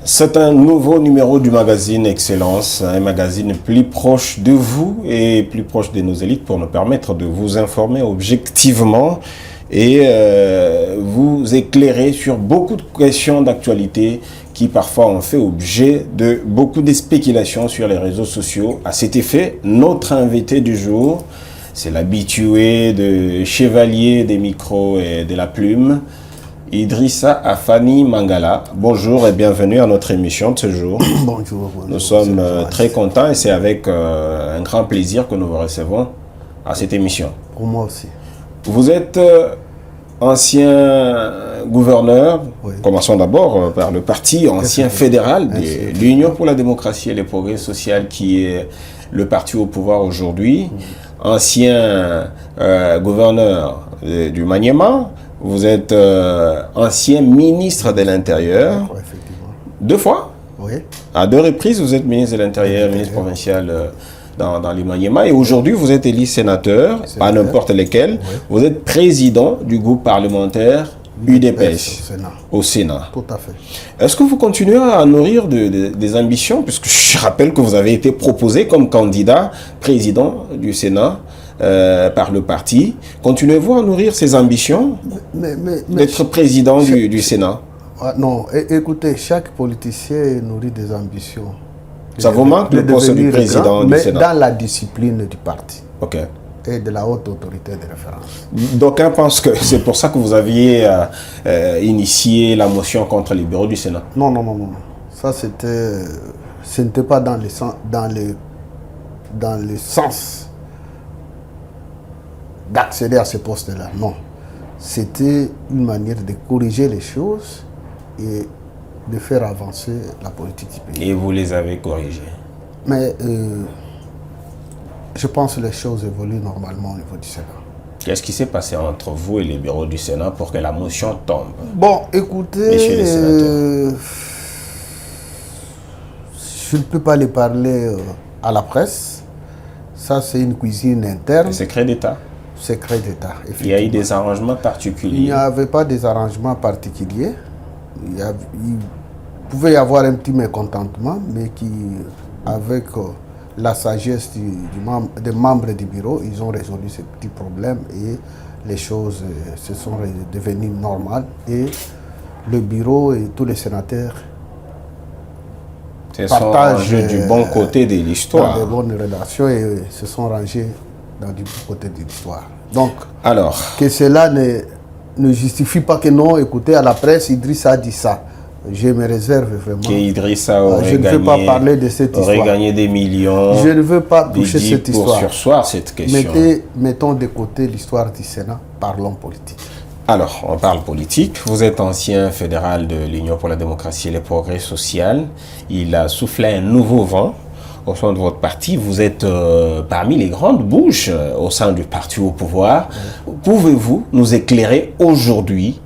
C'est un nouveau numéro du magazine Excellence, un magazine plus proche de vous et plus proche de nos élites pour nous permettre de vous informer objectivement et vous éclairer sur beaucoup de questions d'actualité qui parfois ont fait objet de beaucoup de spéculations sur les réseaux sociaux. À cet effet, notre invité du jour, c'est l'habitué de chevalier des micros et de la plume, Idrissa Afani Mangala. Bonjour et bienvenue à notre émission de ce jour. Bonjour. Nous sommes très contents et c'est avec un grand plaisir que nous vous recevons à cette émission. Pour moi aussi. Vous êtes ancien gouverneur, oui. Commençons d'abord par le parti ancien fédéral de l'Union pour la démocratie et le progrès social qui est le parti au pouvoir aujourd'hui, ancien gouverneur du Maniema. Vous êtes ancien ministre de l'Intérieur, deux fois, oui. À deux reprises vous êtes ministre de l'Intérieur, ministre provincial dans le Maniema, et aujourd'hui vous êtes élu sénateur, pas n'importe lesquels, oui. Vous êtes président du groupe parlementaire UDPS au Sénat. Tout à fait. Est-ce que vous continuez à nourrir des ambitions, puisque je rappelle que vous avez été proposé comme candidat président du Sénat par le parti. Continuez-vous à nourrir ces ambitions d'être président du Sénat? Non, écoutez, chaque politicien nourrit des ambitions. Ça vous manque le poste du président du Sénat? Dans la discipline du parti. Ok. Et de la haute autorité de référence. D'aucuns pensent que c'est pour ça que vous aviez initié la motion contre les bureaux du Sénat. Non. Ça, ce n'était pas dans le sens d'accéder à ce poste-là, non. C'était une manière de corriger les choses et de faire avancer la politique du pays. Et vous les avez corrigées? Mais je pense que les choses évoluent normalement au niveau du Sénat. Qu'est-ce qui s'est passé entre vous et les bureaux du Sénat pour que la motion tombe? Bon, écoutez, je ne peux pas les parler à la presse. Ça, c'est une cuisine interne. Secret d'État? Secret d'État, effectivement. Il y a eu des arrangements particuliers? Il n'y avait pas des arrangements particuliers. Il pouvait y avoir un petit mécontentement, mais qui, avec la sagesse des membres du bureau, ils ont résolu ce petit problème et les choses se sont devenues normales. Et le bureau et tous les sénateurs se sont rangés du bon côté de l'histoire. Dans de bonnes relations et se sont rangés dans du bon côté de l'histoire. Donc, alors, que cela ne justifie pas que non, écoutez, à la presse, Idrissa a dit ça. Je me réserve vraiment. Qu'Idrissa aurait je ne veux pas parler de cette histoire. Aurait gagné des millions. Je ne veux pas toucher cette histoire. Pour sursoir cette question. Mettons de côté l'histoire du Sénat, parlons politique. Alors, on parle politique. Vous êtes ancien fédéral de l'Union pour la démocratie et le progrès social. Il a soufflé un nouveau vent au sein de votre parti. Vous êtes parmi les grandes bouches au sein du parti au pouvoir. Pouvez-vous nous éclairer aujourd'hui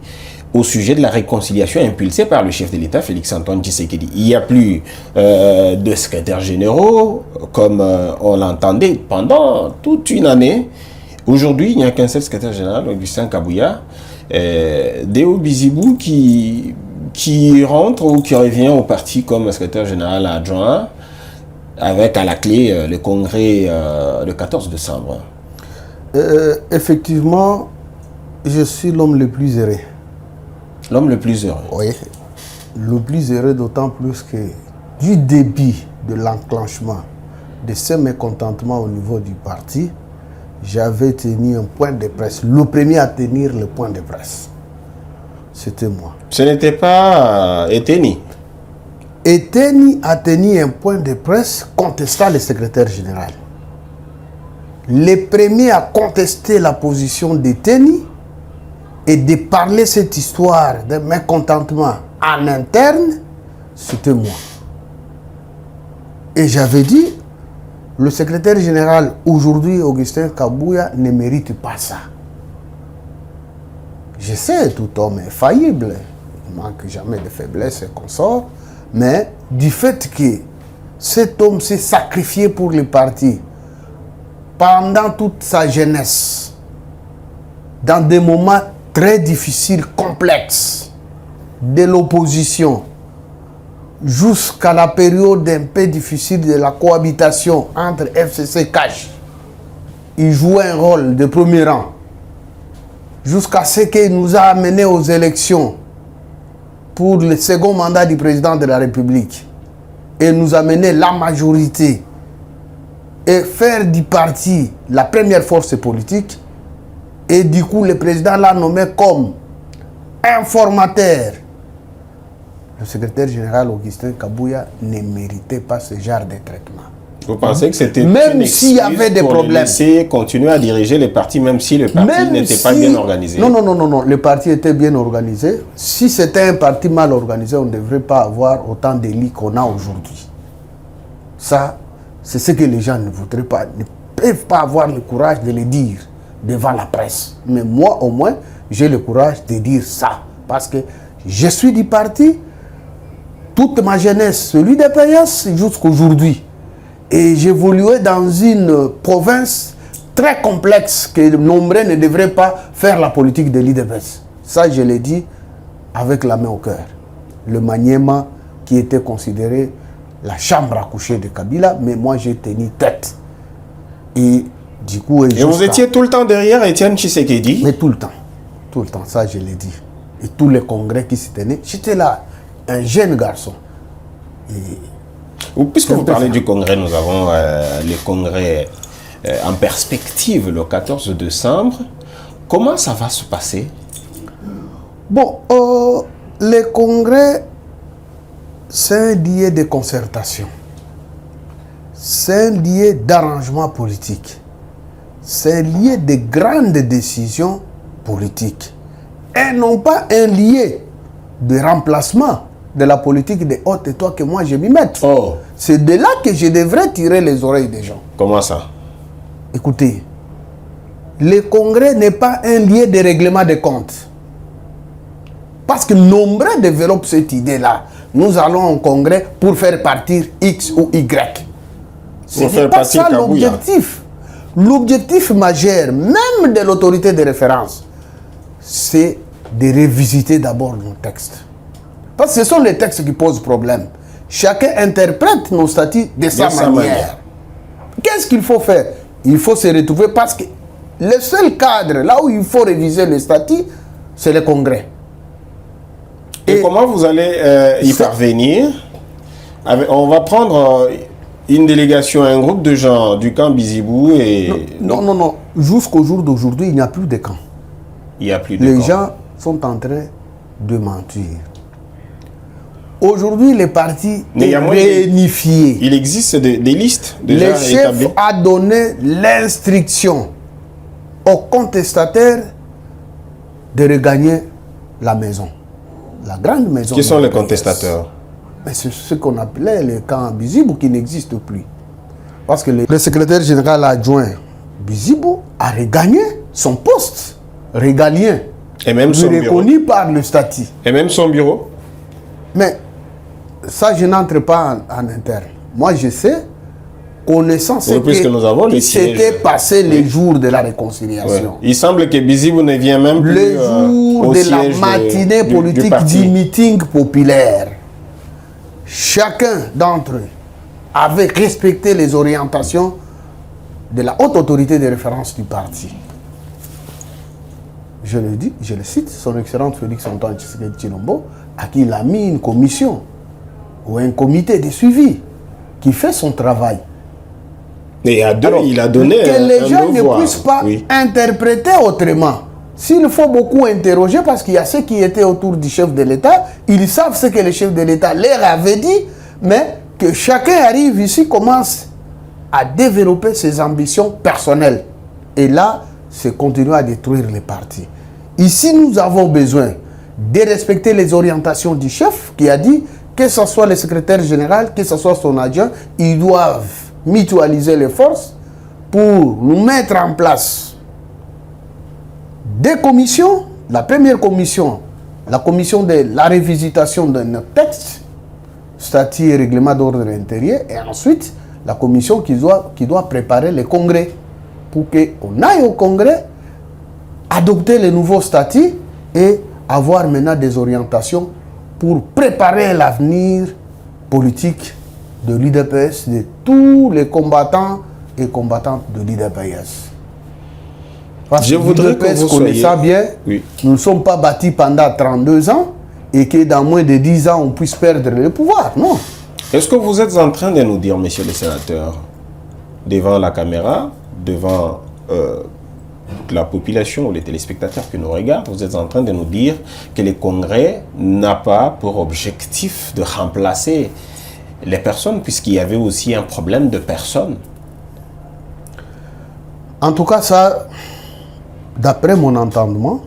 au sujet de la réconciliation impulsée par le chef de l'État, Félix-Antoine Tshisekedi? Il n'y a plus de secrétaires généraux, comme on l'entendait pendant toute une année. Aujourd'hui, il n'y a qu'un seul secrétaire général, Augustin Kabouya, Déo Bizibou, qui rentre ou qui revient au parti comme secrétaire général adjoint, avec à la clé le congrès le 14 décembre. Effectivement, je suis l'homme le plus heureux. L'homme le plus heureux? Oui, le plus heureux d'autant plus que du début de l'enclenchement de ce mécontentement au niveau du parti, j'avais tenu un point de presse. Le premier à tenir le point de presse, c'était moi. Ce n'était pas Eteni? Eteni a tenu un point de presse contestant le secrétaire général. Les premiers à contester la position d'Eteni et de parler cette histoire de mécontentement en interne, c'était moi. Et j'avais dit, le secrétaire général aujourd'hui, Augustin Kabouya, ne mérite pas ça. Je sais, tout homme est faillible, il ne manque jamais de faiblesse et consorts, mais du fait que cet homme s'est sacrifié pour le parti pendant toute sa jeunesse, dans des moments très difficiles, complexes, de l'opposition, jusqu'à la période un peu difficile de la cohabitation entre FCC Cash, il jouait un rôle de premier rang. Jusqu'à ce qu'il nous a amenés aux élections pour le second mandat du président de la République et nous amener la majorité et faire du parti la première force politique. Et du coup, le président l'a nommé comme informateur. Le secrétaire général Augustin Kabouya ne méritait pas ce genre de traitement. Vous pensez que c'était même s'il y avait des problèmes, laisser continuer à diriger les partis, même si le parti n'était pas bien organisé? Non, le parti était bien organisé. Si c'était un parti mal organisé, on ne devrait pas avoir autant d'élits qu'on a aujourd'hui. Ça, c'est ce que les gens ne voudraient pas, ne peuvent pas avoir le courage de le dire devant la presse. Mais moi, au moins, j'ai le courage de dire ça. Parce que je suis du parti, toute ma jeunesse, celui des PAYAS jusqu'à aujourd'hui. Et j'évoluais dans une province très complexe que nombreux ne devraient pas faire la politique de l'IDPS. Ça, je l'ai dit avec la main au cœur. Le Maniema qui était considéré la chambre à coucher de Kabila, mais moi j'ai tenu tête. Et du coup... Et vous étiez tout le temps derrière Étienne Tshisekedi? Mais tout le temps, ça je l'ai dit. Et tous les congrès qui s'y tenaient, j'étais là, un jeune garçon. Puisque vous parlez du congrès, nous avons le congrès en perspective le 14 décembre. Comment ça va se passer? Bon, le congrès, c'est un lieu de concertation. C'est un lieu d'arrangement politique. C'est un lieu de grandes décisions politiques. Et non pas un lieu de remplacement de la politique de haute étoile que moi je m'y mette. Oh. C'est de là que je devrais tirer les oreilles des gens. Comment ça? Écoutez, le congrès n'est pas un lieu de règlement des comptes. Parce que nombreux développent cette idée-là. Nous allons au congrès pour faire partir X ou Y. Ce n'est pas ça l'objectif. L'objectif majeur, même de l'autorité de référence, c'est de revisiter d'abord nos textes. Parce que ce sont les textes qui posent problème. Chacun interprète nos statuts de sa manière. Qu'est-ce qu'il faut faire? Il faut se retrouver parce que le seul cadre, là où il faut réviser les statuts, c'est le congrès. Et comment vous allez y parvenir? On va prendre une délégation, un groupe de gens du camp Bizibou et... Non. Jusqu'au jour d'aujourd'hui, il n'y a plus de camp. Il n'y a plus de camp. Les gens sont en train de mentir. Aujourd'hui, les partis est réunifié. Il existe des listes déjà établies. Le chef a donné l'instruction aux contestataires de regagner la maison. La grande maison. Qui sont les contestateurs? C'est ce qu'on appelait le camp Bizibou qui n'existe plus. Parce que le secrétaire général adjoint Bizibou a regagné son poste régalien. Et même son bureau. Reconnu par le statut. Et même son bureau. Mais ça, je n'entre pas en interne. Moi, je sais, connaissant ce qui s'était passé les jours de la réconciliation. Ouais. Il semble que Bizibou ne vient même plus le jour de la matinée politique du meeting populaire. Chacun d'entre eux avait respecté les orientations de la haute autorité de référence du parti. Je le dis, je le cite, son excellence Félix Antoine Tshisekedi Tshilombo, à qui il a mis une commission ou un comité de suivi qui fait son travail. Et il a donné que les gens ne puissent pas interpréter autrement. S'il faut beaucoup interroger, parce qu'il y a ceux qui étaient autour du chef de l'État, ils savent ce que le chef de l'État leur avait dit, mais que chacun arrive ici, commence à développer ses ambitions personnelles. Et là, c'est continuer à détruire les partis. Ici, nous avons besoin de respecter les orientations du chef qui a dit que ce soit le secrétaire général, que ce soit son adjoint, ils doivent mutualiser les forces pour nous mettre en place des commissions. La première commission, la commission de la révisitation de notre texte, statut et règlement d'ordre intérieur, et ensuite la commission qui doit préparer le congrès pour qu'on aille au congrès, adopter les nouveaux statuts et avoir maintenant des orientations pour préparer l'avenir politique de l'UDPS, de tous les combattants et combattantes de l'UDPS. Parce Je que voudrais que vous connaît ça bien, oui. Nous ne sommes pas bâtis pendant 32 ans et que dans moins de 10 ans, on puisse perdre le pouvoir. Non. Est-ce que vous êtes en train de nous dire, monsieur le sénateur, devant la caméra, devant la population ou les téléspectateurs qui nous regardent, vous êtes en train de nous dire que le Congrès n'a pas pour objectif de remplacer les personnes, puisqu'il y avait aussi un problème de personnes? En tout cas, ça, d'après mon entendement,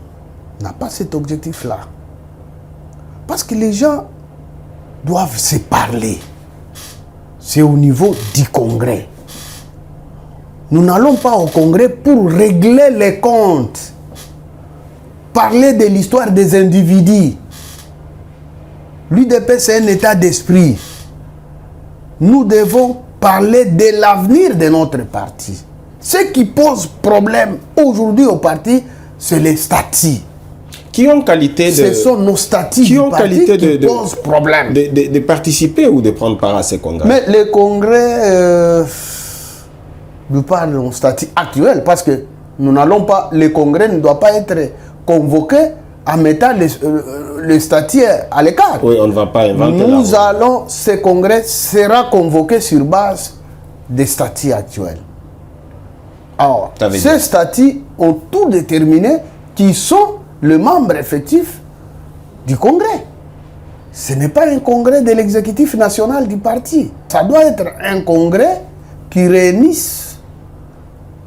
n'a pas cet objectif-là. Parce que les gens doivent se parler. C'est au niveau du Congrès. Nous n'allons pas au Congrès pour régler les comptes, parler de l'histoire des individus. L'UDP, c'est un état d'esprit. Nous devons parler de l'avenir de notre parti. Ce qui pose problème aujourd'hui au parti, c'est les statuts. Qui ont qualité de... Ce sont nos statuts qui posent problème. De participer ou de prendre part à ces congrès? Mais les congrès... nous parlons de statut actuel parce que nous n'allons pas, le congrès ne doit pas être convoqué en mettant le statut à l'écart. Oui, on ne va pas inventer. Ce congrès sera convoqué sur base des statuts actuels. Alors, ces statuts ont tout déterminé qui sont les membres effectifs du congrès. Ce n'est pas un congrès de l'exécutif national du parti. Ça doit être un congrès qui réunisse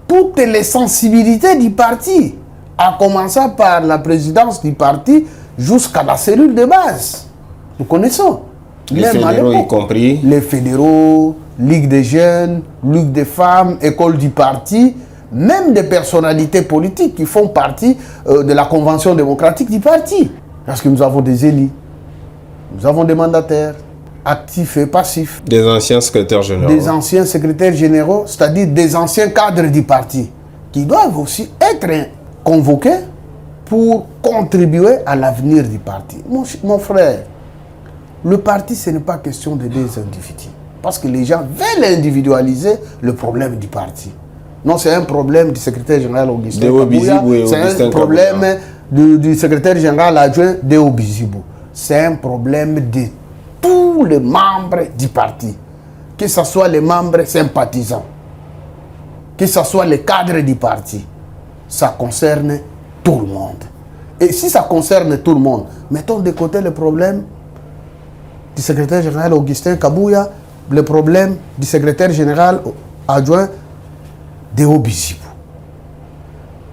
toutes les sensibilités du parti, à commencer par la présidence du parti jusqu'à la cellule de base. Nous connaissons. Les fédéraux y compris. Les fédéraux, Ligue des jeunes, Ligue des femmes, école du parti, même des personnalités politiques qui font partie de la convention démocratique du parti. Parce que nous avons des élus, nous avons des mandataires, actifs et passifs. Des anciens secrétaires généraux. Des anciens secrétaires généraux, c'est-à-dire des anciens cadres du parti, qui doivent aussi être convoqués pour contribuer à l'avenir du parti. Mon frère, le parti, ce n'est pas question de des individus. Parce que les gens veulent individualiser le problème du parti. Non, c'est un problème du secrétaire général Augustin Kabouya, c'est un problème du secrétaire général adjoint Deo Bizibou. C'est un problème de tous les membres du parti, que ce soit les membres sympathisants, que ce soit les cadres du parti, ça concerne tout le monde. Et si ça concerne tout le monde, mettons de côté le problème du secrétaire général Augustin Kabouya, le problème du secrétaire général adjoint Deo Bizibou.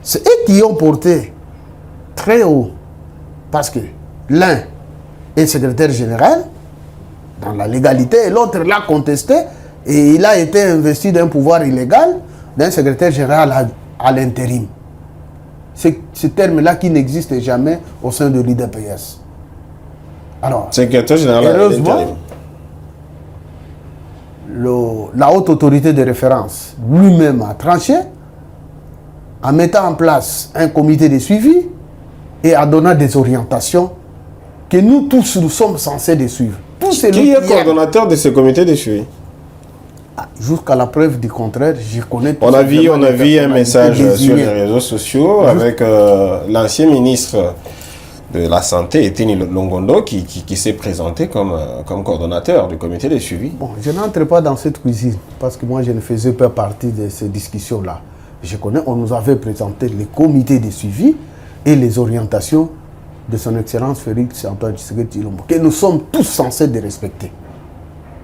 C'est eux qui ont porté très haut, parce que l'un est secrétaire général dans la légalité et l'autre l'a contesté et il a été investi d'un pouvoir illégal d'un secrétaire général à l'intérim. C'est ce terme-là qui n'existe jamais au sein de l'UDPS. Alors, secrétaire général à l'intérim. La haute autorité de référence lui-même a tranché en mettant en place un comité de suivi et en donnant des orientations que nous tous nous sommes censés de suivre. Qui est coordonnateur de ce comité de suivi? Jusqu'à la preuve du contraire, je connais... On a vu un message sur les réseaux sociaux avec l'ancien ministre de la Santé, Eteni Longondo, qui s'est présenté comme coordonnateur du comité de suivi. Bon, je n'entre pas dans cette cuisine, parce que moi, je ne faisais pas partie de ces discussions-là. Je connais, on nous avait présenté les comités de suivi et les orientations de son Excellence Félix Antoine Tshisekedi Tshilombo, que nous sommes tous censés de respecter.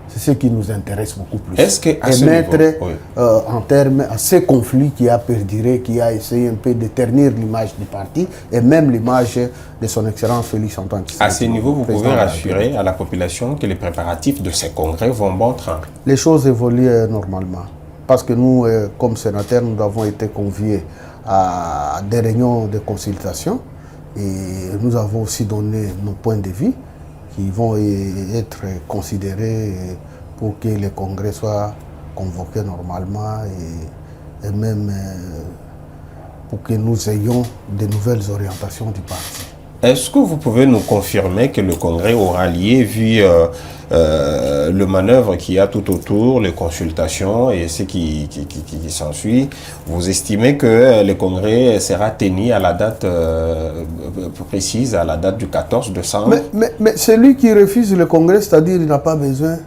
C'est ce qui nous intéresse beaucoup plus. Est-ce que à et ce mettre niveau, en termes à ce conflit qui a perduré, qui a essayé un peu de ternir l'image du parti et même l'image de son Excellence Félix Antoine Tshisekedi. À ce niveau, vous pouvez rassurer à la population que les préparatifs de ces congrès vont bon train? Les choses évoluent normalement. Parce que nous, comme sénateurs, nous avons été conviés à des réunions de consultation et nous avons aussi donné nos points de vue qui vont être considérés pour que les congrès soient convoqués normalement et même pour que nous ayons de nouvelles orientations du parti. Est-ce que vous pouvez nous confirmer que le Congrès aura lieu vu le manœuvre qu'il y a tout autour, les consultations et ce qui s'ensuit? Vous estimez que le Congrès sera tenu à la date précise, à la date du 14 décembre? Mais celui qui refuse le Congrès, c'est-à-dire il n'a pas besoin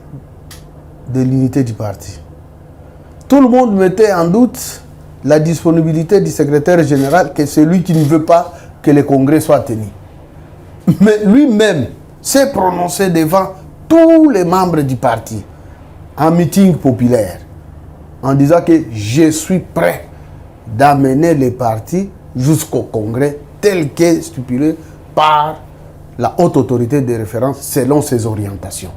de l'unité du parti. Tout le monde mettait en doute la disponibilité du secrétaire général, que c'est lui qui ne veut pas que le Congrès soit tenu. Mais lui-même s'est prononcé devant tous les membres du parti en meeting populaire en disant que je suis prêt d'amener les partis jusqu'au Congrès tel que stipulé par la haute autorité de référence selon ses orientations.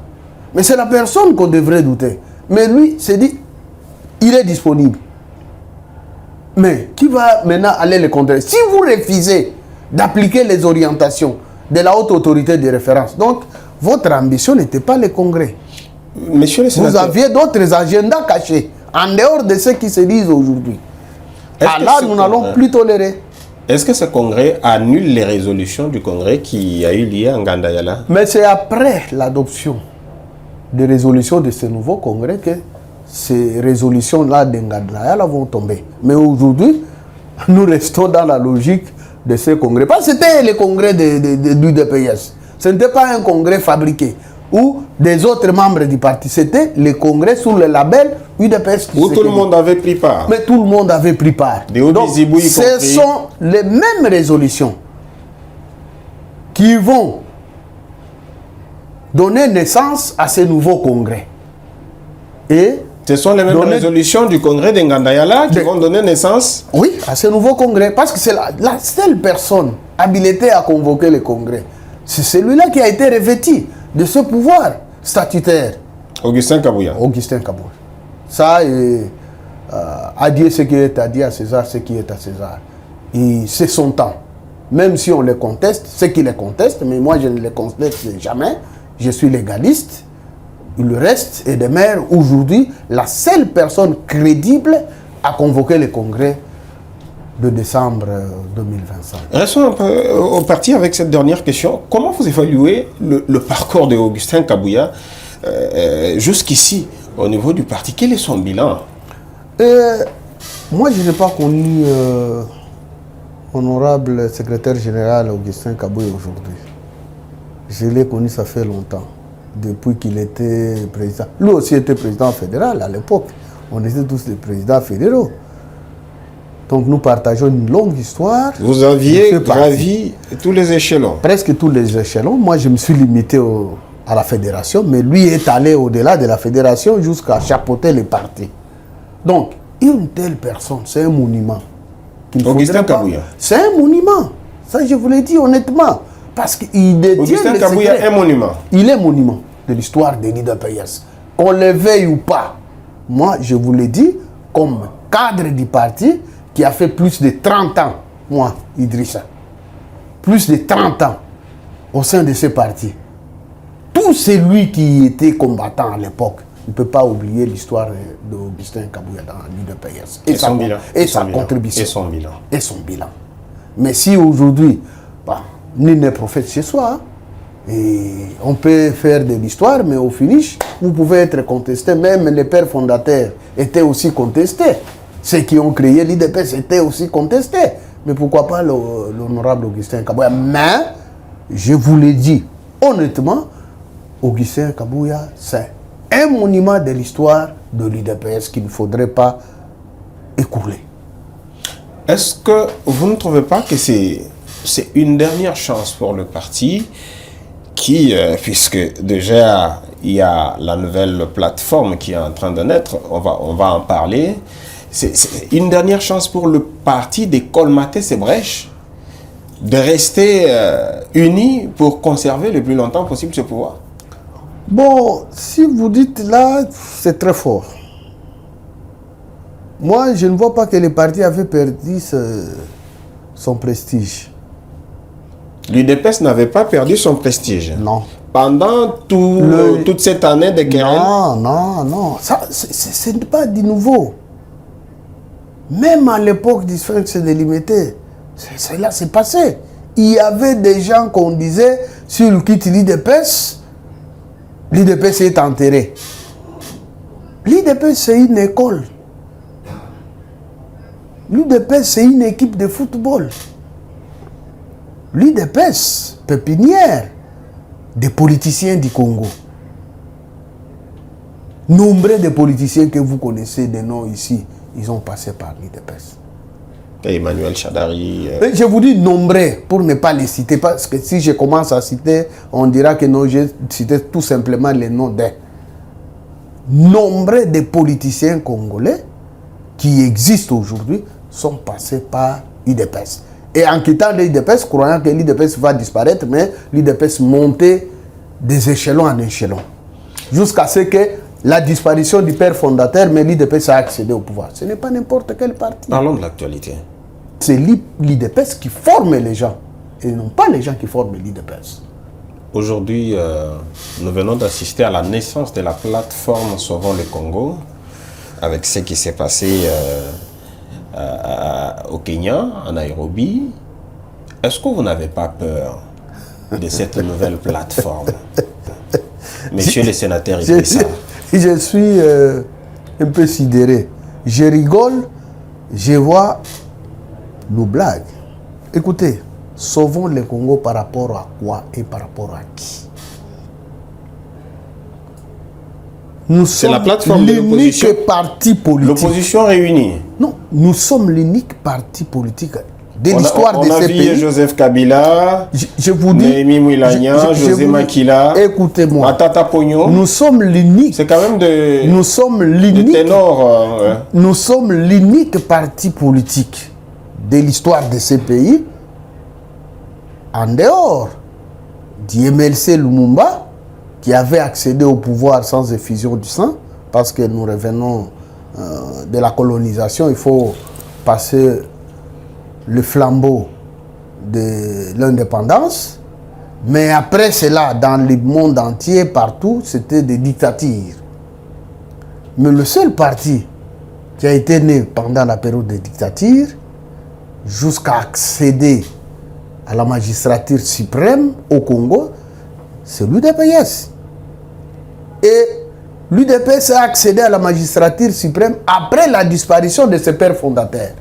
Mais c'est la personne qu'on devrait douter. Mais lui s'est dit, il est disponible. Mais qui va maintenant aller le contrer? Si vous refusez d'appliquer les orientations de la haute autorité de référence, donc votre ambition n'était pas le Congrès. Monsieur le sénateur, vous aviez d'autres agendas cachés, en dehors de ceux qui se disent aujourd'hui. Là, nous n'allons plus tolérer. Est-ce que ce Congrès annule les résolutions du Congrès qui a eu lieu en Gandayala? Mais c'est après l'adoption des résolutions de ce nouveau Congrès que ces résolutions-là d'Engandayala vont tomber. Mais aujourd'hui, nous restons dans la logique de ce congrès. Parce que c'était le congrès de l'UDPS. Ce n'était pas un congrès fabriqué ou des autres membres du parti. C'était le congrès sous le label UDPS. Où tout le monde avait pris part. Mais tout le monde avait pris part. Donc, ce sont les mêmes résolutions qui vont donner naissance à ce nouveau congrès. Et ce sont les mêmes résolutions du congrès d'Engandayala qui vont donner naissance? Oui, à ce nouveau congrès. Parce que c'est la seule personne habilitée à convoquer le congrès. C'est celui-là qui a été revêtu de ce pouvoir statutaire. Augustin Kabouya. Augustin Kabouya. Ça, à Dieu ce qui est à Dieu, à César ce qui est à César. Et c'est son temps. Même si on le conteste, ceux qui le contestent, mais moi je ne le conteste jamais, je suis légaliste. Il reste et demeure aujourd'hui la seule personne crédible à convoquer le congrès de décembre 2025. Restons un peu au parti avec cette dernière question. Comment vous évaluez le parcours de Augustin Kabouya jusqu'ici au niveau du parti? Quel est son bilan? Moi, je n'ai pas connu honorable secrétaire général Augustin Kabouya aujourd'hui. Je l'ai connu, ça fait longtemps. Depuis qu'il était président. Lui aussi était président fédéral à l'époque. On était tous des présidents fédéraux. Donc nous partageons une longue histoire. Vous aviez gravi tous les échelons? Presque tous les échelons. Moi, je me suis limité à la fédération, mais lui est allé au-delà de la fédération jusqu'à chapeauter les partis. Donc, une telle personne, c'est un monument. Augustin Kabouya. C'est un monument. Ça, je vous l'ai dit honnêtement. Parce qu'il détient Augustin Kabouya est un monument. Il est monument de l'histoire de l'UDPS. Qu'on le veuille ou pas. Moi, je vous l'ai dit, comme cadre du parti, qui a fait plus de 30 ans, moi, Idrissa, plus de 30 ans au sein de ce parti. Tout celui qui était combattant à l'époque ne peut pas oublier l'histoire d'Augustin Kabouya dans l'UDPS. Et son bilan. Et sa contribution. Et son bilan. Et son bilan. Mais si aujourd'hui, nul n'est prophète chez soi, et on peut faire de l'histoire, mais au finish, vous pouvez être contesté. Même les pères fondateurs étaient aussi contestés. Ceux qui ont créé l'IDPS étaient aussi contestés. Mais pourquoi pas l'honorable Augustin Kabouya? Mais, je vous l'ai dit, honnêtement, Augustin Kabouya, c'est un monument de l'histoire de l'IDPS qu'il ne faudrait pas écouler. Est-ce que vous ne trouvez pas que c'est une dernière chance pour le parti qui, puisque déjà il y a la nouvelle plateforme qui est en train de naître, on va en parler, c'est une dernière chance pour le parti de colmater ces brèches, de rester unis pour conserver le plus longtemps possible ce pouvoir? Bon, si vous dites là, c'est très fort. Moi, je ne vois pas que le parti avait perdu son prestige. L'UDPS n'avait pas perdu son prestige. Non. Pendant toute cette année de querelle. Non. Ça, ce n'est pas du nouveau. Même à l'époque du Sphinx délimité, cela s'est passé. il y avait des gens qu'on disait, s'ils quittent l'IDPS, l'IDPS est enterré. L'IDPS, c'est une école. L'IDPS, c'est une équipe de football. L'IDPS, pépinière des politiciens du Congo. Nombre de politiciens que vous connaissez, des noms ici, ils ont passé par l'IDPS. Emmanuel Chadari. Je vous dis nombreux pour ne pas les citer, parce que si je commence à citer, on dira que non, j'ai cité tout simplement les noms des. Nombre de politiciens congolais qui existent aujourd'hui sont passés par l'IDPS. Et en quittant l'IDPS, croyant que l'IDPS va disparaître, mais l'IDPS montait des échelons en échelons. Jusqu'à ce que la disparition du père fondateur, mais l'IDPS a accédé au pouvoir. Ce n'est pas n'importe quel parti. Parlons de l'actualité. C'est l'IDPS qui forme les gens, et non pas les gens qui forment l'IDPS. Aujourd'hui, nous venons d'assister à la naissance de la plateforme Sauvons le Congo, avec ce qui s'est passé au Kenya, à Nairobi. Est-ce que vous n'avez pas peur de cette nouvelle plateforme? Monsieur le sénateur Idrissa. Je suis un peu sidéré. Je rigole, je vois nos blagues. Écoutez, sauvons le Congo par rapport à quoi et par rapport à qui? Nous sommes l'unique parti politique. L'opposition réunie. Non, nous sommes l'unique parti politique de l'histoire de ces pays. Joseph Kabila, je vous dis, Néhémie Mouilagnan, José Makila, écoutez-moi, Matata Pogno. Nous sommes l'unique. C'est quand même nous sommes l'unique. Nous sommes l'unique parti politique de l'histoire de ces pays, en dehors du MLC Lumumba, qui avait accédé au pouvoir sans effusion du sang, parce que nous revenons de la colonisation, il faut passer le flambeau de l'indépendance. Mais après cela, dans le monde entier, partout, c'était des dictatures. Mais le seul parti qui a été né pendant la période des dictatures, jusqu'à accéder à la magistrature suprême au Congo, c'est l'UDPS. Et l'UDPS a accédé à la magistrature suprême après la disparition de ses pères fondateurs.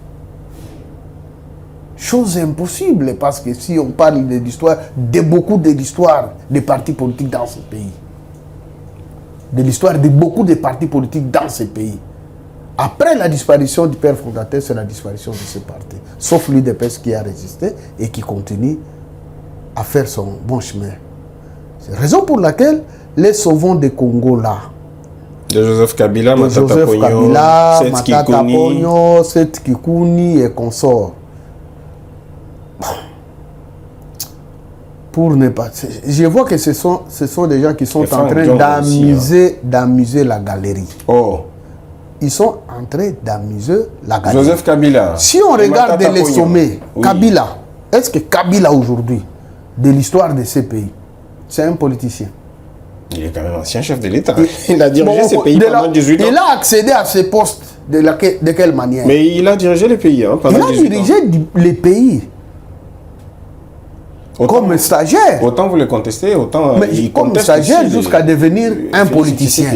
Chose impossible, parce que si on parle de l'histoire, de beaucoup de l'histoire des partis politiques dans ce pays, de l'histoire de beaucoup de partis politiques dans ce pays, après la disparition du père fondateur, c'est la disparition de ce parti. Sauf l'UDPS qui a résisté et qui continue à faire son bon chemin. C'est la raison pour laquelle les sauvons des Congo là, de Joseph Kabila, Matata Pogno, Seth Kikouni et consorts. Pour ne pas... Je vois que ce sont des gens qui sont en train d'amuser la galerie. Oh. Ils sont en train d'amuser la galerie. Joseph Kabila. Si on regarde les sommets, oui. Kabila, est-ce que Kabila aujourd'hui, de l'histoire de ces pays, c'est un politicien? Il est quand même ancien chef de l'État. Il a dirigé ces pays pendant 18 ans. Il a accédé à ces postes de quelle manière? Mais il a dirigé les pays pendant 18 ans. Il a dirigé les pays. Autant, comme stagiaire. Autant vous le contestez, autant il comme stagiaire jusqu'à devenir un politicien.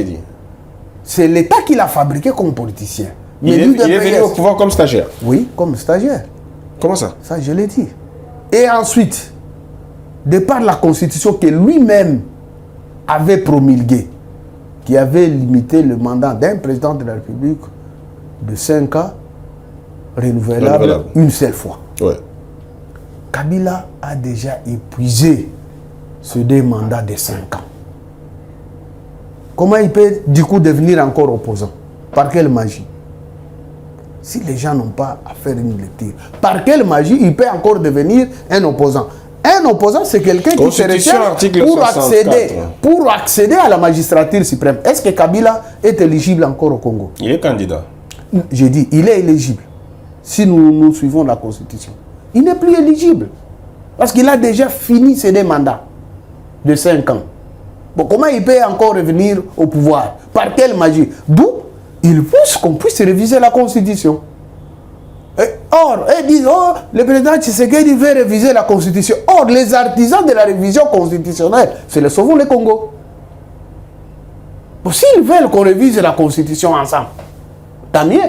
C'est l'État qui l'a fabriqué comme politicien. Mais il est venu au pouvoir comme stagiaire. Oui, comme stagiaire. Comment ça? Ça, je l'ai dit. Et ensuite, de par la Constitution que lui-même avait promulguée, qui avait limité le mandat d'un président de la République de 5 ans, renouvelable une seule fois. Ouais. Kabila a déjà épuisé ce deux mandats de 5 ans. Comment il peut du coup devenir encore opposant? Par quelle magie? Si les gens n'ont pas à faire une lecture, par quelle magie il peut encore devenir un opposant? Un opposant, c'est quelqu'un qui se recherche pour accéder à la magistrature suprême. Est-ce que Kabila est éligible encore au Congo? Il est candidat. J'ai dit, il est éligible. Si nous suivons la Constitution. Il n'est plus éligible. Parce qu'il a déjà fini ses deux mandats de 5 ans. Bon, comment il peut encore revenir au pouvoir? Par quelle magie? D'où il pousse qu'on puisse réviser la Constitution. Or, ils disent, oh, le président Tshisekedi veut réviser la constitution. Or, les artisans de la révision constitutionnelle, c'est le Sauvons le Congo. Bon, s'ils veulent qu'on révise la constitution ensemble, tant mieux.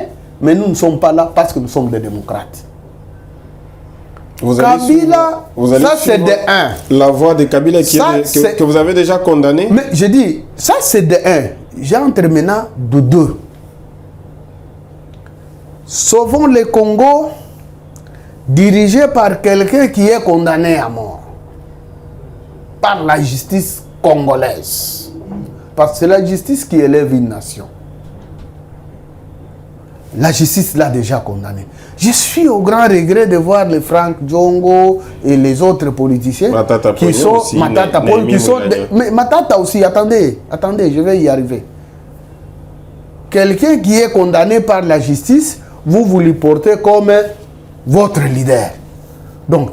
Mais nous ne sommes pas là parce que nous sommes des démocrates. Kabila, ça c'est de 1. La voix de Kabila que vous avez déjà condamné. Mais je dis, ça c'est de 1. J'entre maintenant de 2. Sauvons le Congo, dirigé par quelqu'un qui est condamné à mort. Par la justice congolaise. Parce que c'est la justice qui élève une nation. La justice l'a déjà condamné. Je suis au grand regret de voir les Franck Djongo et les autres politiciens qui sont... Aussi, Matata Paul, qui sont... Mais Matata aussi, attendez, je vais y arriver. Quelqu'un qui est condamné par la justice, vous lui portez comme votre leader. Donc,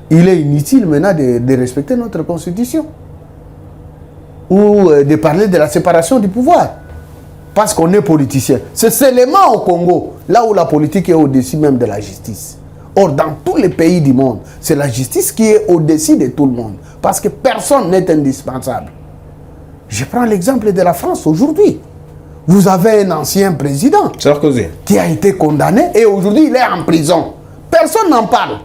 il est inutile maintenant de respecter notre constitution. Ou de parler de la séparation du pouvoir. Parce qu'on est politicien. C'est seulement au Congo, là où la politique est au-dessus même de la justice. Or, dans tous les pays du monde, c'est la justice qui est au-dessus de tout le monde. Parce que personne n'est indispensable. Je prends l'exemple de la France aujourd'hui. Vous avez un ancien président Sarkozy qui a été condamné et aujourd'hui il est en prison. Personne n'en parle.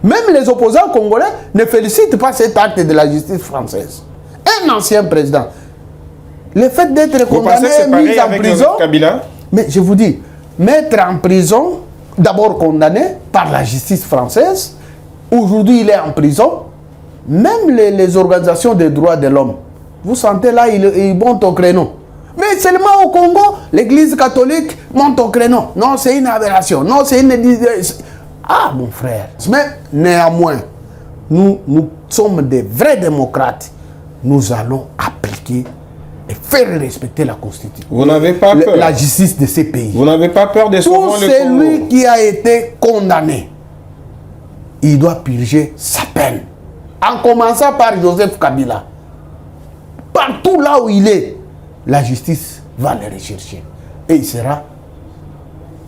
Même les opposants congolais ne félicitent pas cet acte de la justice française. Un ancien président. Le fait d'être condamné et mis en prison, mais je vous dis, mettre en prison, d'abord condamné par la justice française, aujourd'hui il est en prison, même les organisations des droits de l'homme, vous sentez là, ils montent au créneau. Mais seulement au Congo, l'église catholique monte au créneau. Non, c'est une aberration. Non, c'est une... Ah, mon frère. Mais néanmoins, nous sommes des vrais démocrates. Nous allons appliquer et faire respecter la Constitution. Vous n'avez pas peur. La justice de ces pays. Vous n'avez pas peur de Tout celui qui a été condamné, il doit purger sa peine. En commençant par Joseph Kabila. Partout là où il est, la justice va le rechercher. Et il sera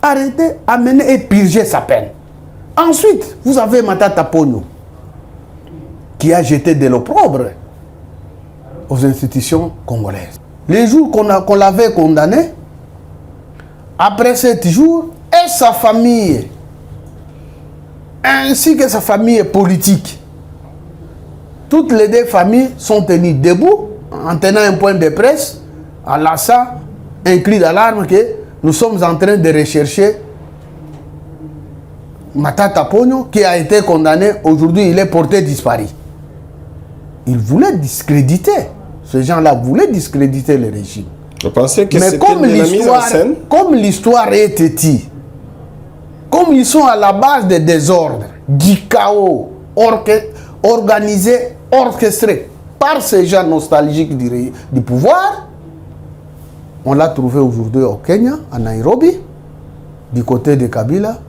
arrêté, amené et purger sa peine. Ensuite, vous avez Matata Ponyo, qui a jeté de l'opprobre aux institutions congolaises. Les jours qu'on l'avait condamné, après 7 jours, et sa famille, ainsi que sa famille politique, toutes les 2 familles sont tenues debout, en tenant un point de presse, en lançant un cri d'alarme que nous sommes en train de rechercher Matata Ponyo, qui a été condamné. Aujourd'hui, il est porté disparu. Ils voulaient discréditer. Ces gens-là voulaient discréditer le régime. Je pensais que c'était la mise en scène. Comme l'histoire est têtue, comme ils sont à la base des désordres, du chaos organisé, orchestré par ces gens nostalgiques du pouvoir, on l'a trouvé aujourd'hui au Kenya, à Nairobi, du côté de Kabila,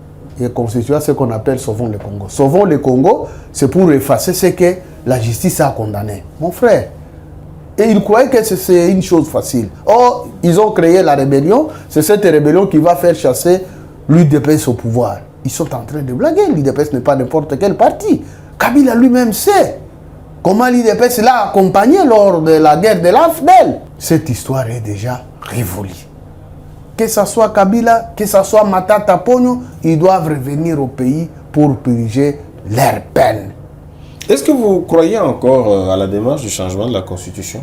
et constitué à ce qu'on appelle Sauvons le Congo. Sauvons le Congo, c'est pour effacer ce que la justice a condamné. Mon frère. Et ils croyaient que c'est une chose facile. Or, ils ont créé la rébellion. C'est cette rébellion qui va faire chasser l'UDPS au pouvoir. Ils sont en train de blaguer. L'UDPS n'est pas n'importe quel parti. Kabila lui-même sait comment l'UDPS l'a accompagné lors de la guerre de l'AFDEL. Cette histoire est déjà révolue. Que ce soit Kabila, que ce soit Matata Ponyo, ils doivent revenir au pays pour purger leur peine. Est-ce que vous croyez encore à la démarche du changement de la Constitution?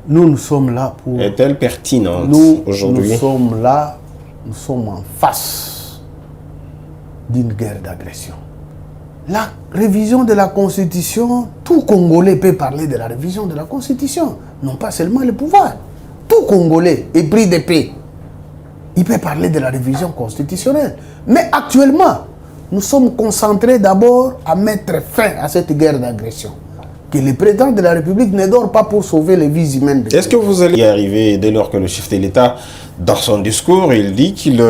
Nous sommes là pour... Est-elle pertinente aujourd'hui? Nous sommes là, nous sommes en face d'une guerre d'agression. La révision de la Constitution, tout Congolais peut parler de la révision de la Constitution, non pas seulement le pouvoir. Tout Congolais épris de paix, il peut parler de la révision constitutionnelle. Mais actuellement, nous sommes concentrés d'abord à mettre fin à cette guerre d'agression. Que le président de la République ne dort pas pour sauver les vies humaines. Est-ce que vous allez y arriver dès lors que le chef de l'État, dans son discours, il dit qu'il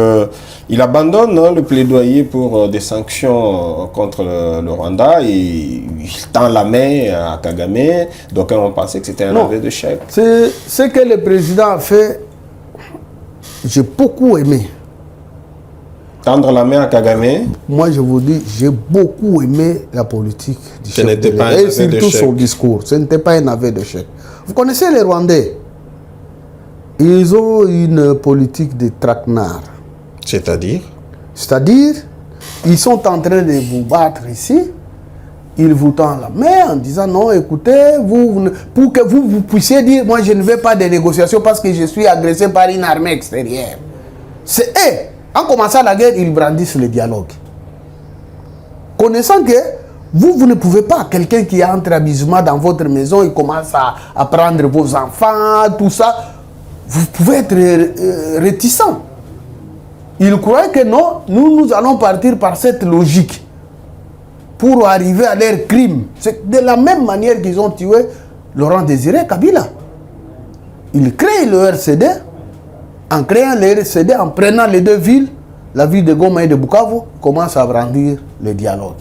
abandonne le plaidoyer pour des sanctions contre le Rwanda et il tend la main à Kagame, donc on pensait que c'était un aveu de chef. Ce que le président a fait, j'ai beaucoup aimé. Tendre la main à Kagame? Moi, je vous dis, j'ai beaucoup aimé la politique du Ce chef n'était de pas l'État. un Et aveu de surtout chèque. son discours. Ce n'était pas un aveu de chèque. Vous connaissez les Rwandais? Ils ont une politique de traquenard. C'est-à-dire? C'est-à-dire, ils sont en train de vous battre ici. Ils vous tendent la main en disant non, écoutez, pour que vous puissiez dire, moi je ne veux pas de négociations parce que je suis agressé par une armée extérieure. C'est eux. En commençant la guerre, ils brandissent le dialogue. Connaissant que vous ne pouvez pas, quelqu'un qui entre amusement dans votre maison, il commence à prendre vos enfants, tout ça, vous pouvez être réticent. Ils croyaient que non, nous allons partir par cette logique pour arriver à leur crime. C'est de la même manière qu'ils ont tué Laurent Désiré Kabila. Ils créent le RCD. En créant le RCD, en prenant les deux villes, la ville de Goma et de Bukavu, commence à brandir le dialogue.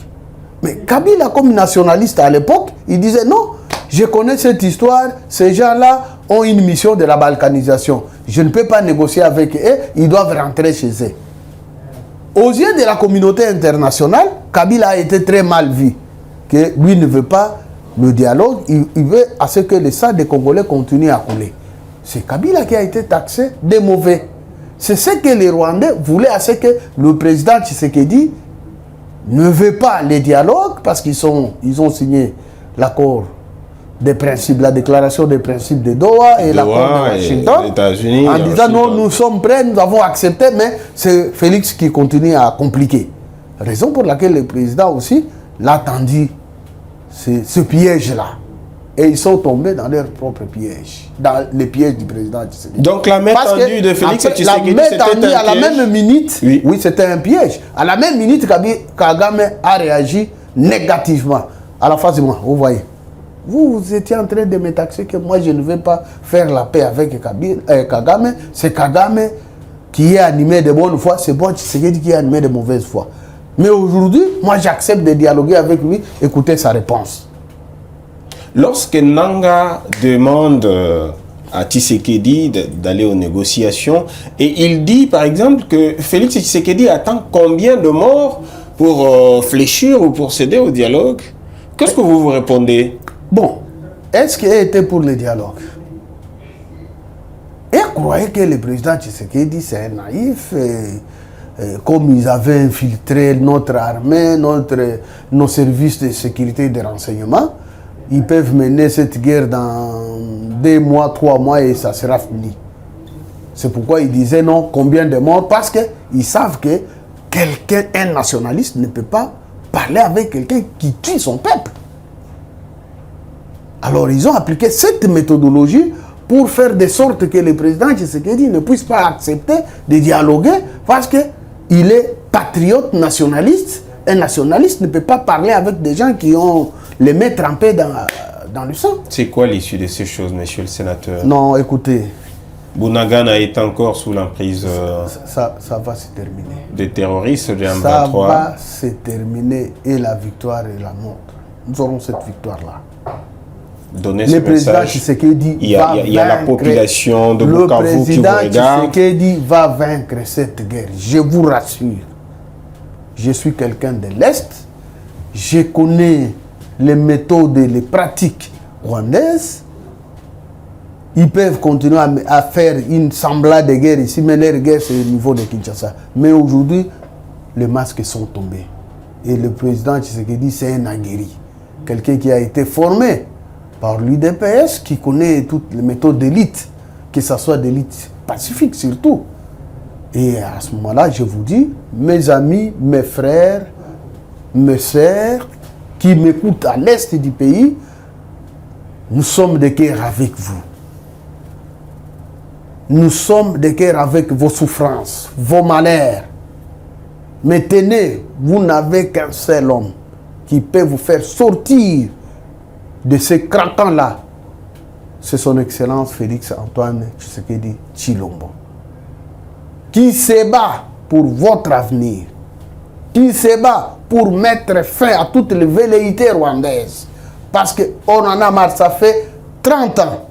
Mais Kabila, comme nationaliste à l'époque, il disait non, je connais cette histoire, ces gens-là ont une mission de la balkanisation. Je ne peux pas négocier avec eux, ils doivent rentrer chez eux. Aux yeux de la communauté internationale, Kabila a été très mal vu. Que lui ne veut pas le dialogue, il veut à ce que le sang des Congolais continue à couler. C'est Kabila qui a été taxé de mauvais. C'est ce que les Rwandais voulaient à ce que le président Tshisekedi ne veut pas les dialogues parce qu'ils ont signé l'accord des principes, la déclaration des principes de Doha et l'accord de Washington, en disant non, nous sommes prêts, nous avons accepté, mais c'est Félix qui continue à compliquer. Raison pour laquelle le président aussi l'a tendu ce piège-là. Et ils sont tombés dans leur propre piège, dans les pièges du président Tshisekedi. Donc la main tendue de Félix Tshisekedi, c'était un piège. À la même minute, oui c'était un piège. À la même minute, Kagame a réagi négativement. À la face de moi, vous voyez. Vous étiez en train de me taxer que moi je ne veux pas faire la paix avec Kagame. C'est Kagame qui est animé de bonne foi, c'est bon Tshisekedi qui est animé de mauvaise foi. Mais aujourd'hui, moi j'accepte de dialoguer avec lui, écoutez sa réponse. Lorsque Nanga demande à Tshisekedi d'aller aux négociations, et il dit par exemple que Félix Tshisekedi attend combien de morts pour fléchir ou pour céder au dialogue, qu'est-ce que vous répondez? Bon, est-ce qu'il était pour le dialogue? Et croyait que le président Tshisekedi c'est un naïf, comme ils avaient infiltré notre armée, nos services de sécurité et de renseignement, ils peuvent mener cette guerre dans 2 mois, 3 mois et ça sera fini. C'est pourquoi ils disaient non, combien de morts? Parce qu'ils savent que un nationaliste ne peut pas parler avec quelqu'un qui tue son peuple. Alors ils ont appliqué cette méthodologie pour faire de sorte que le président Tshisekedi ne puisse pas accepter de dialoguer parce qu'il est patriote nationaliste. Un nationaliste ne peut pas parler avec des gens qui ont les mains trempées dans le sang. C'est quoi l'issue de ces choses, monsieur le sénateur? Non, écoutez. Bunagana est encore sous l'emprise ça va se terminer. Des terroristes de M23. Ça va se terminer et la victoire est la nôtre. Nous aurons cette victoire-là. Donner ce message. Il y a la population de Bukavu qui vous regarde. Le président Tshisekedi va vaincre cette guerre. Je vous rassure. Je suis quelqu'un de l'Est. Je connais les méthodes et les pratiques rwandaises. Ils peuvent continuer à faire une semblable de guerre ici, mais leur guerre, c'est au niveau de Kinshasa. Mais aujourd'hui, les masques sont tombés. Et le président Tshisekedi, c'est un aguerri. Quelqu'un qui a été formé par l'UDPS, qui connaît toutes les méthodes d'élite, que ce soit d'élite pacifique surtout. Et à ce moment-là, je vous dis, mes amis, mes frères, mes sœurs, qui m'écoutent à l'est du pays, nous sommes de cœur avec vous. Nous sommes de cœur avec vos souffrances, vos malheurs. Mais tenez, vous n'avez qu'un seul homme qui peut vous faire sortir de ce craquant-là. C'est son Excellence Félix Antoine Tshisekedi Tshilombo, qui se bat pour votre avenir, qui se bat pour mettre fin à toutes les velléités rwandaises. Parce qu'on en a marre, ça fait 30 ans.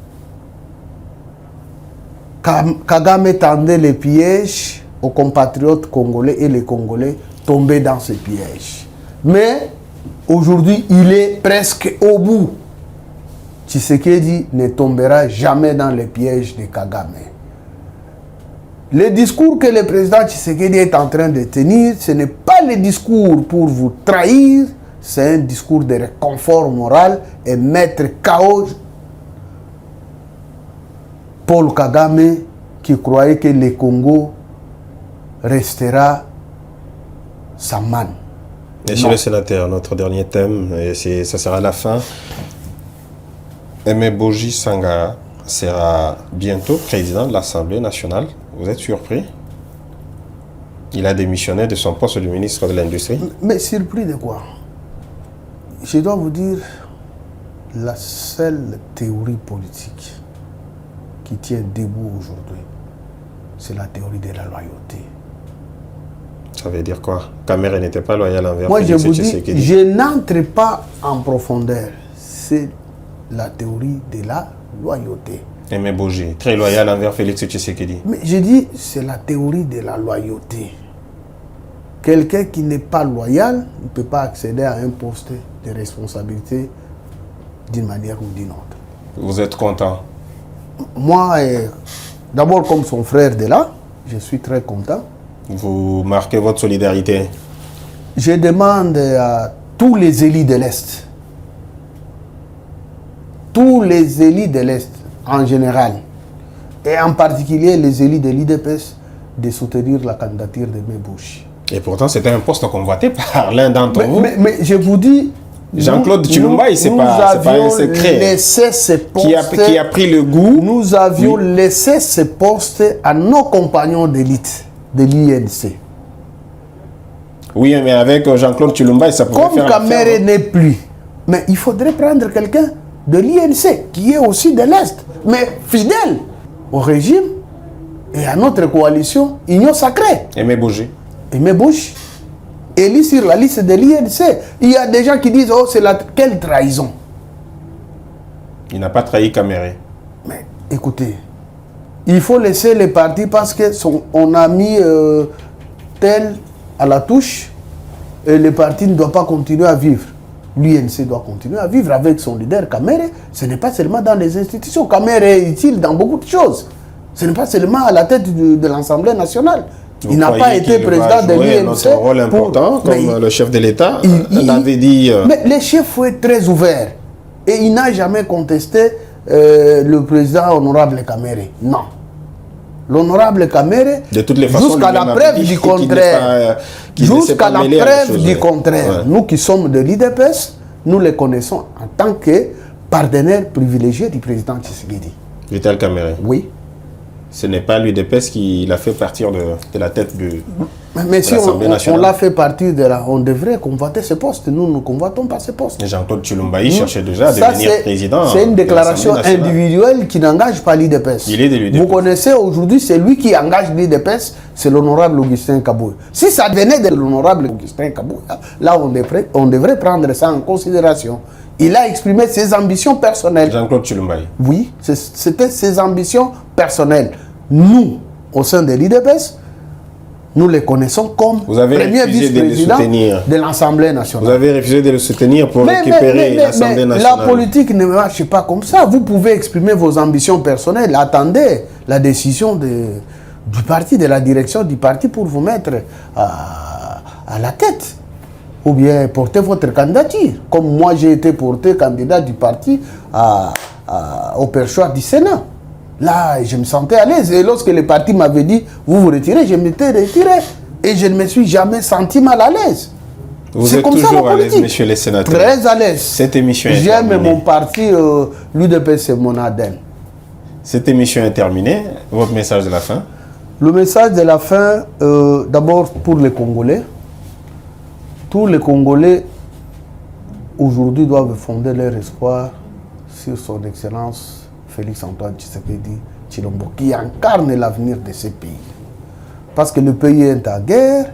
Kagame tendait les pièges aux compatriotes congolais et les Congolais tomber dans ce piège. Mais aujourd'hui, il est presque au bout. Tshisekedi ne tombera jamais dans les pièges de Kagame. Le discours que le président Tshisekedi est en train de tenir, ce n'est pas le discours pour vous trahir, c'est un discours de réconfort moral et mettre KO Paul Kagame qui croyait que le Congo restera sans manne. Monsieur le sénateur, notre dernier thème, et ça sera la fin. Aimé Boji Sangara sera bientôt président de l'Assemblée nationale. Vous êtes surpris? Il a démissionné de son poste de ministre de l'Industrie. Mais surpris de quoi? Je dois vous dire, la seule théorie politique qui tient debout aujourd'hui, c'est la théorie de la loyauté. Ça veut dire quoi? Kamere n'était pas loyal envers Moi, Félix je vous dis, Tshisekedi. je n'entre pas en profondeur. C'est la théorie de la loyauté. Aimé Boji, très loyal envers Félix Tshisekedi. Mais je dis, c'est la théorie de la loyauté. Quelqu'un qui n'est pas loyal ne peut pas accéder à un poste de responsabilité d'une manière ou d'une autre. Vous êtes content? Moi, d'abord comme son frère de là, je suis très content. Vous marquez votre solidarité? Je demande à tous les élus de l'Est, tous les élus de l'Est en général, et en particulier les élus de l'IDPS, de soutenir la candidature de Aimé Boji. Et pourtant, c'était un poste convoité par l'un d'entre vous. Mais je vous dis, Jean-Claude Tshilomba, c'est pas un secret. Laissé ce poste, qui a pris le goût. Nous avions laissé ce poste à nos compagnons d'élite de l'INC. Oui, mais avec Jean-Claude Tshilomba, ça pouvait Comme faire Kamere n'est plus, mais il faudrait prendre quelqu'un de l'INC, qui est aussi de l'Est, mais fidèle au régime et à notre coalition Union Sacrée. Aimé Boji. Aimé Boji, élu sur la liste de l'INC. Il y a des gens qui disent, oh, quelle trahison. Il n'a pas trahi Kamere. Mais écoutez, il faut laisser les partis parce qu'on a mis tel à la touche et le parti ne doit pas continuer à vivre. L'UNC doit continuer à vivre avec son leader Kamere. Ce n'est pas seulement dans les institutions. Kamere est utile dans beaucoup de choses. Ce n'est pas seulement à la tête de l'Assemblée nationale. Il n'a pas été président de l'UNC. Un rôle important, comme le chef de l'État l'avait dit. Mais le chef est très ouvert. Et il n'a jamais contesté le président honorable Kamere. Non. L'honorable Kamere, de toutes les façons, jusqu'à la preuve du contraire, nous qui sommes de l'IDPS, nous les connaissons en tant que partenaire privilégié du président Tshisekedi. Vital Kamere. Oui. Ce n'est pas l'UDPS qui l'a fait partir de la tête de l'Assemblée nationale. On l'a fait partir de là. On devrait convoiter ce poste. Nous ne convoitons pas ce poste. Jean-Claude Tshilomba cherchait déjà à devenir président. C'est une déclaration individuelle qui n'engage pas l'IDPS. Il est de l'UDPS. Vous connaissez aujourd'hui, celui qui engage l'IDPS, c'est l'honorable Augustin Kabouya. Si ça venait de l'honorable Augustin Kabouya, là on devrait prendre ça en considération. Il a exprimé ses ambitions personnelles. Jean-Claude Tshilomba. Oui, c'était ses ambitions personnelles. Nous, au sein de l'IDPS, nous les connaissons comme premier vice-président de l'Assemblée nationale. Vous avez refusé de le soutenir pour récupérer l'Assemblée nationale. La politique ne marche pas comme ça. Vous pouvez exprimer vos ambitions personnelles. Attendez la décision du parti, de la direction du parti pour vous mettre à la tête. Ou bien porter votre candidature. Comme moi, j'ai été porté candidat du parti au perchoir du Sénat. Là, je me sentais à l'aise. Et lorsque le parti m'avait dit, vous vous retirez, je m'étais retiré. Et je ne me suis jamais senti mal à l'aise. Vous êtes comme toujours à l'aise, monsieur le sénateur. Très à l'aise. Cette émission est terminée. J'aime mon parti, l'UDP, c'est mon ADN. Cette émission est terminée. Votre message de la fin? Le message de la fin, d'abord pour les Congolais. Tous les Congolais, aujourd'hui, doivent fonder leur espoir sur son Excellence Félix-Antoine Tshisekedi Tshilombo, qui incarne l'avenir de ce pays. Parce que le pays est en guerre,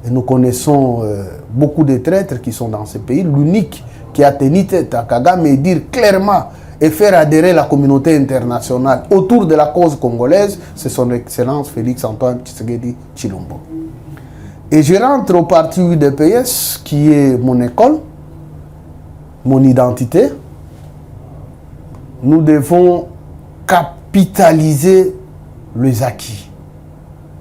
et nous connaissons beaucoup de traîtres qui sont dans ce pays. L'unique qui a tenu tête à Kagame et dire clairement et faire adhérer la communauté internationale autour de la cause congolaise, c'est son Excellence Félix-Antoine Tshisekedi Tshilombo. Et je rentre au parti UDPS, qui est mon école, mon identité. Nous devons capitaliser les acquis.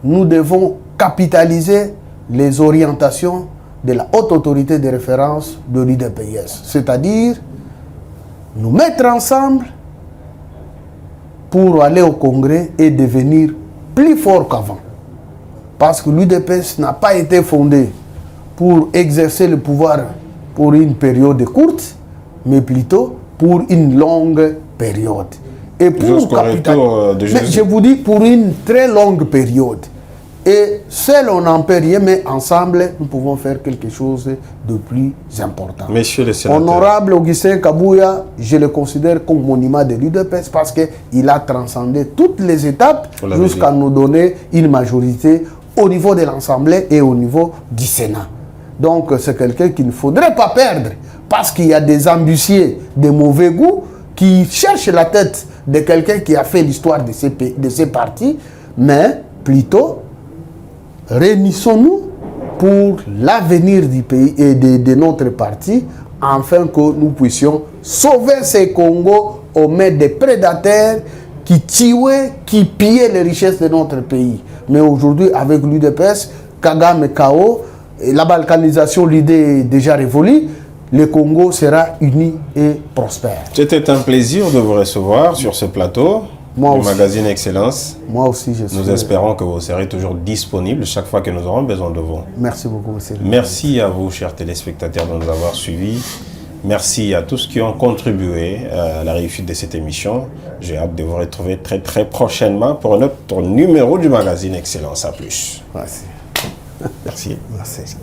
Nous devons capitaliser les orientations de la haute autorité de référence de l'UDPS. C'est-à-dire nous mettre ensemble pour aller au Congrès et devenir plus fort qu'avant. Parce que l'UDPS n'a pas été fondée pour exercer le pouvoir pour une période courte, mais plutôt pour une longue période. Et pour mais je vous dis pour une très longue période. Et seul on n'en peut rien, mais ensemble, nous pouvons faire quelque chose de plus important. Messieurs les sénateurs. Honorable Augustin Kabouya, je le considère comme monument de l'UDPS parce qu'il a transcendé toutes les étapes jusqu'à nous donner une majorité au niveau de l'Assemblée et au niveau du Sénat. Donc c'est quelqu'un qu'il ne faudrait pas perdre parce qu'il y a des ambitieux de mauvais goût qui cherchent la tête de quelqu'un qui a fait l'histoire de ces partis, mais plutôt réunissons-nous pour l'avenir du pays et de notre parti, afin que nous puissions sauver ces Congos aux mains des prédateurs qui tuaient, qui pillaient les richesses de notre pays. Mais aujourd'hui, avec l'UDPS, Kagame et KO, et la balkanisation, l'idée est déjà révolue, le Congo sera uni et prospère. C'était un plaisir de vous recevoir sur ce plateau. Du magazine Excellence. Moi aussi, je suis. Nous espérons que vous serez toujours disponible chaque fois que nous aurons besoin de vous. Merci beaucoup, monsieur. Merci à vous, chers téléspectateurs, de nous avoir suivis. Merci à tous qui ont contribué à la réussite de cette émission. J'ai hâte de vous retrouver très très prochainement pour un autre numéro du magazine Excellence. À plus. Merci. Merci. Merci.